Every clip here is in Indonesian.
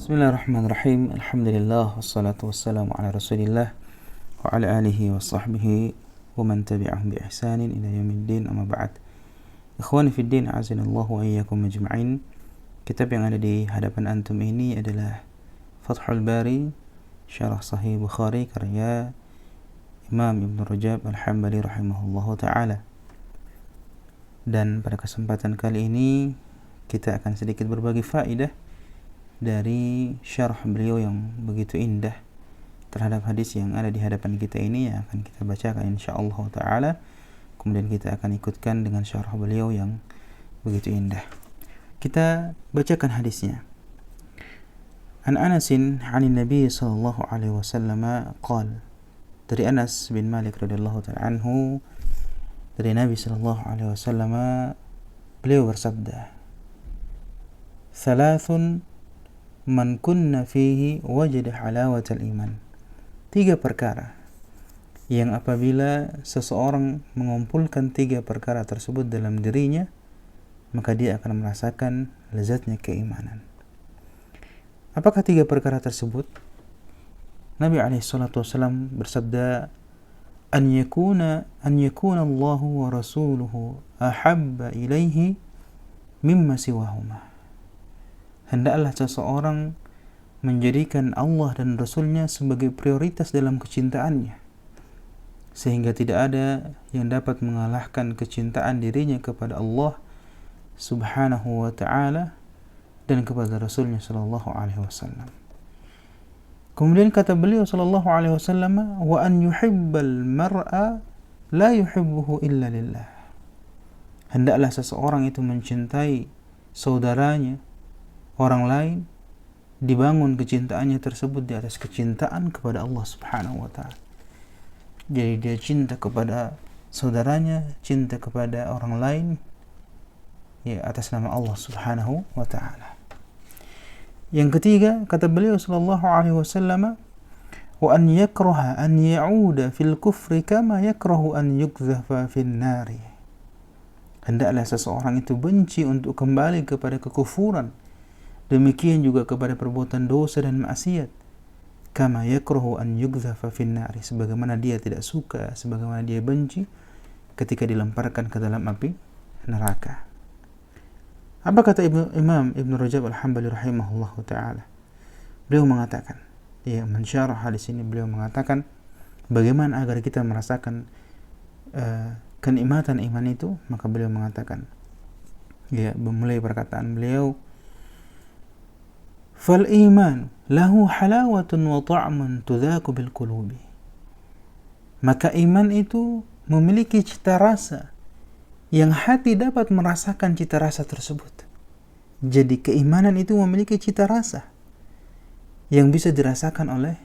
Bismillahirrahmanirrahim. Alhamdulillah wassalatu wassalamu ala Rasulillah wa ala alihi wa sahbihi wa man tabi'ahum bi ihsanin ila yaumiddin, amma ba'd. Ikhwani fid din, a'azinallahu wa iyyakum ajma'in. Kitab yang ada di hadapan antum ini adalah Fathul Bari, Syarah Sahih Bukhari karya Imam Ibn Rajab Al-Hambali rahimahullahu ta'ala. Dan pada kesempatan kali ini kita akan sedikit berbagi faedah dari syarah beliau yang begitu indah terhadap hadis yang ada di hadapan kita ini, yang akan kita bacakan insyaallah ta'ala. Kemudian kita akan ikutkan dengan syarah beliau yang begitu indah. Kita bacakan hadisnya. An Anasin 'anil Nabi sallallahu alaihi wasallam qala, dari Anas bin Malik radhiyallahu ta'ala anhu, dari Nabi sallallahu alaihi wasallam beliau bersabda, "Thalathun man kunna fihi wajada halawatal iman." 3 perkara yang apabila seseorang mengumpulkan 3 perkara tersebut dalam dirinya, maka dia akan merasakan lezatnya keimanan. Apakah 3 perkara tersebut? Nabi alaihissalatu wassalam bersabda, an yakuna Allahu wa rasuluhu ahabba ilaihi mimma siwahuma. Hendaklah seseorang menjadikan Allah dan Rasulnya sebagai prioritas dalam kecintaannya, sehingga tidak ada yang dapat mengalahkan kecintaan dirinya kepada Allah subhanahu wa ta'ala dan kepada Rasulnya sallallahu alaihi wasallam. Kemudian kata beliau sallallahu alaihi wasallam, wa an yuhibbal mar'a la yuhibbuhu illa lillah. Hendaklah seseorang itu mencintai saudaranya, orang lain, dibangun kecintaannya tersebut di atas kecintaan kepada Allah subhanahu wa ta'ala. Jadi dia cinta kepada saudaranya, cinta kepada orang lain, ya atas nama Allah subhanahu wa ta'ala. Yang ketiga, kata beliau sallallahu alaihi wasallam, wa an yakraha an ya'uda fil kufri kama yakrahu an yukdhafa fin nari. Hendaklah seseorang itu benci untuk kembali kepada kekufuran, demikian juga kepada perbuatan dosa dan maksiat, kama yakrahu an yukdhafa fin nari, sebagaimana dia tidak suka, sebagaimana dia benci ketika dilemparkan ke dalam api neraka. Apa kata Imam Ibn Rajab Al-Hambali rahimahullahu ta'ala? Beliau mengatakan, ya, mensyarah hadis ini, beliau mengatakan bagaimana agar kita merasakan kenikmatan iman itu. Maka beliau mengatakan, ya, memulai perkataan beliau, fal iman lahu halawatun wa ta'mun tudzaku bil qulubi. Maka iman itu memiliki cita rasa yang hati dapat merasakan cita rasa tersebut. Jadi keimanan itu memiliki cita rasa yang bisa dirasakan oleh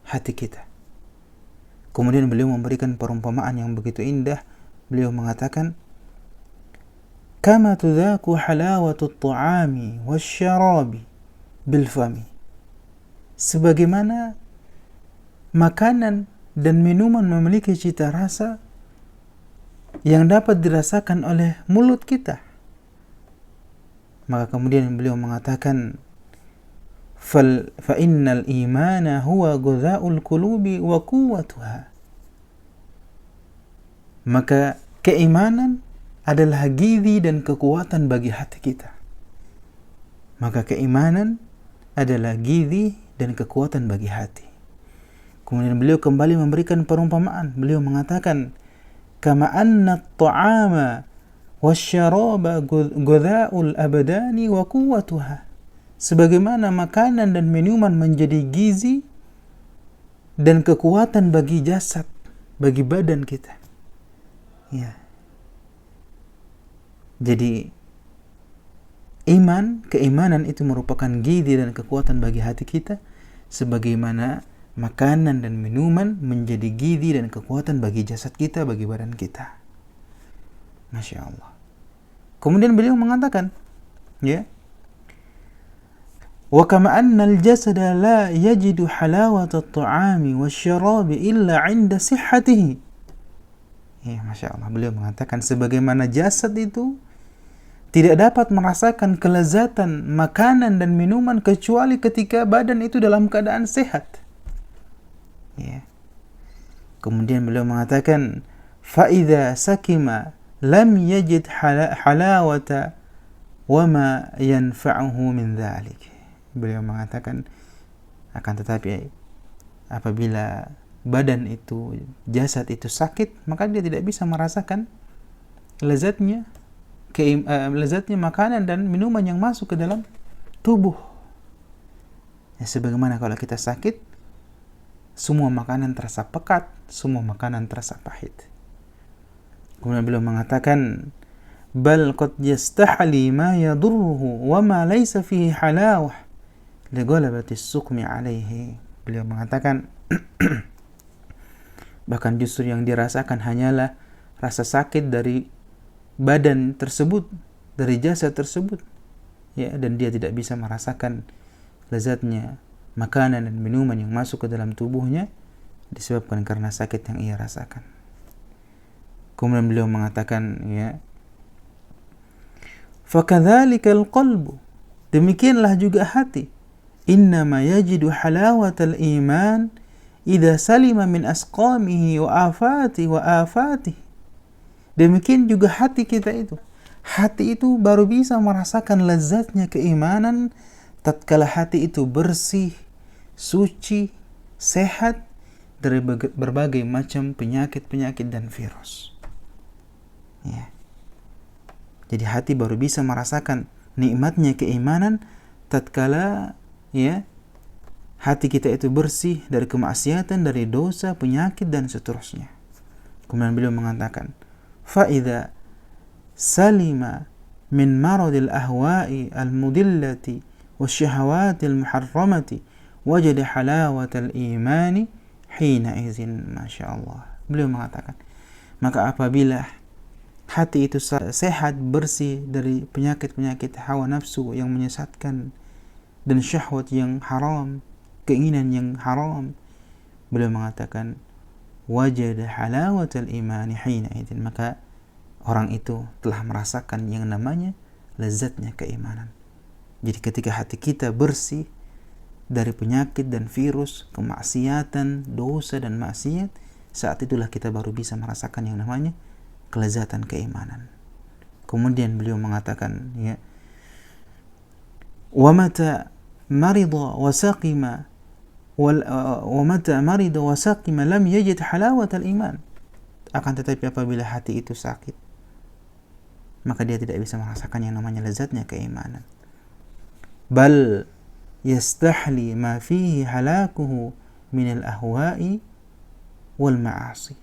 hati kita. Kemudian beliau memberikan perumpamaan yang begitu indah. Beliau mengatakan, kama tudzaku halawatut ta'ami wasyarabi bilfami. Sebagaimana makanan dan minuman memiliki cita rasa yang dapat dirasakan oleh mulut kita. Maka kemudian beliau mengatakan, fa innal imana huwa ghudha'ul qulubi wa quwwatuha. Maka keimanan adalah gizi dan kekuatan bagi hati kita. Maka keimanan adalah gizi dan kekuatan bagi hati. Kemudian beliau kembali memberikan perumpamaan. Beliau mengatakan, kama anna at-ta'ama wasyaraba ghudha'ul abdani wa quwwatuha. Sebagaimana makanan dan minuman menjadi gizi dan kekuatan bagi jasad, bagi badan kita. Ya. Jadi keimanan itu merupakan gizi dan kekuatan bagi hati kita, sebagaimana makanan dan minuman menjadi gizi dan kekuatan bagi jasad kita, bagi badan kita. Masya Allah. Kemudian beliau mengatakan, ya, wa kama anna al-jasada la yajidu halawata at-ta'ami wasyarabi illa 'inda sihhatihi. Ya, Masya Allah. Beliau mengatakan sebagaimana jasad itu tidak dapat merasakan kelezatan makanan dan minuman kecuali ketika badan itu dalam keadaan sehat. Ya. Kemudian beliau mengatakan, فَإِذَا سَكِمَ لَمْ يَجِدْ حَلَاوَةَ وَمَا يَنْفَعُهُ مِنْ ذَلِكِ. Beliau mengatakan, akan tetapi apabila badan itu, jasad itu sakit, maka dia tidak bisa merasakan lezatnya makanan dan minuman yang masuk ke dalam tubuh. Ya, sebagaimana kalau kita sakit, semua makanan terasa pekat, semua makanan terasa pahit. Kemudian beliau mengatakan, bal qad yastahli ma yadurruhu wa ma laysa fihi halawah li ghalabati as-suqmi alaihi. Beliau mengatakan bahkan justru yang dirasakan hanyalah rasa sakit dari badan tersebut, dari jasad tersebut, ya, dan dia tidak bisa merasakan lezatnya makanan dan minuman yang masuk ke dalam tubuhnya disebabkan karena sakit yang ia rasakan. Kemudian beliau mengatakan, ya, fakadzalika al-qalbu, demikianlah juga hati, innama yajidu halawatal iman idza salima min asqamihi wa afatihi. Demikian juga hati kita itu. Hati itu baru bisa merasakan lezatnya keimanan tatkala hati itu bersih, suci, sehat dari berbagai macam penyakit-penyakit dan virus. Ya. Jadi hati baru bisa merasakan nikmatnya keimanan tatkala, ya, hati kita itu bersih dari kemaksiatan, dari dosa, penyakit dan seterusnya. Kemudian beliau mengatakan, فَإِذَا سَلِمَ مِنْ مَرَضِ الْأَهْوَاءِ الْمُضِلَّةِ وَالشَّهَوَاتِ الْمُحَرَّمَةِ وَجَدَ حَلَاوَةَ الْإِيمَانِ حِينَئِذٍ. Masya Allah. Beliau mengatakan, maka apabila hati itu sehat, bersih dari penyakit-penyakit hawa nafsu yang menyesatkan dan syahwat yang haram, keinginan yang haram, beliau mengatakan, wajada halawatal imani hina idzin, maka orang itu telah merasakan yang namanya lezatnya keimanan. Jadi ketika hati kita bersih dari penyakit dan virus, kemaksiatan, dosa dan maksiat, saat itulah kita baru bisa merasakan yang namanya kelezatan keimanan. Kemudian beliau mengatakan, ya, wa mata marida wa saqima وَمَتَى مَرِضَ وَسَقِمَ لَمْ يَجِدْ حَلَاوَةَ الْإِيمَانِ. Akan tetapi apabila hati itu sakit, maka dia tidak bisa merasakan yang namanya lezatnya keimanan. Bal yastahli ma fihi halakuhu minal ahwa'i wal ma'asi.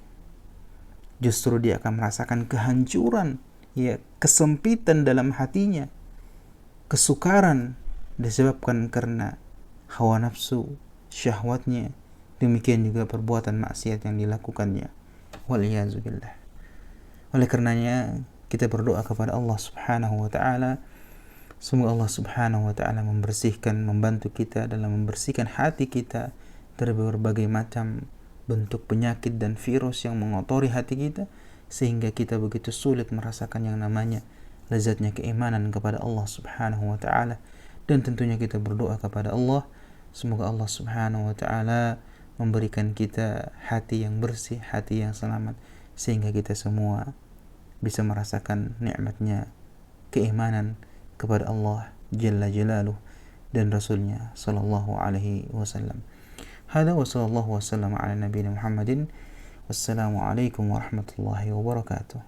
Justru dia akan merasakan kehancuran, ya, kesempitan dalam hatinya, kesukaran disebabkan karena hawa nafsu, syahwatnya, demikian juga perbuatan maksiat yang dilakukannya. Waliyazubillah. Oleh karenanya kita berdoa kepada Allah Subhanahu wa taala, semoga Allah Subhanahu wa taala membantu kita dalam membersihkan hati kita dari berbagai macam bentuk penyakit dan virus yang mengotori hati kita, sehingga kita begitu sulit merasakan yang namanya lezatnya keimanan kepada Allah Subhanahu wa taala. Dan tentunya kita berdoa kepada Allah, semoga Allah Subhanahu wa taala memberikan kita hati yang bersih, hati yang selamat, sehingga kita semua bisa merasakan nikmatnya keimanan kepada Allah Jalla Jalaluh dan Rasulnya sallallahu alaihi wasallam. Hada wa sallallahu wasallam ala nabiyina Muhammadin. Wassalamu alaikum warahmatullahi wabarakatuh.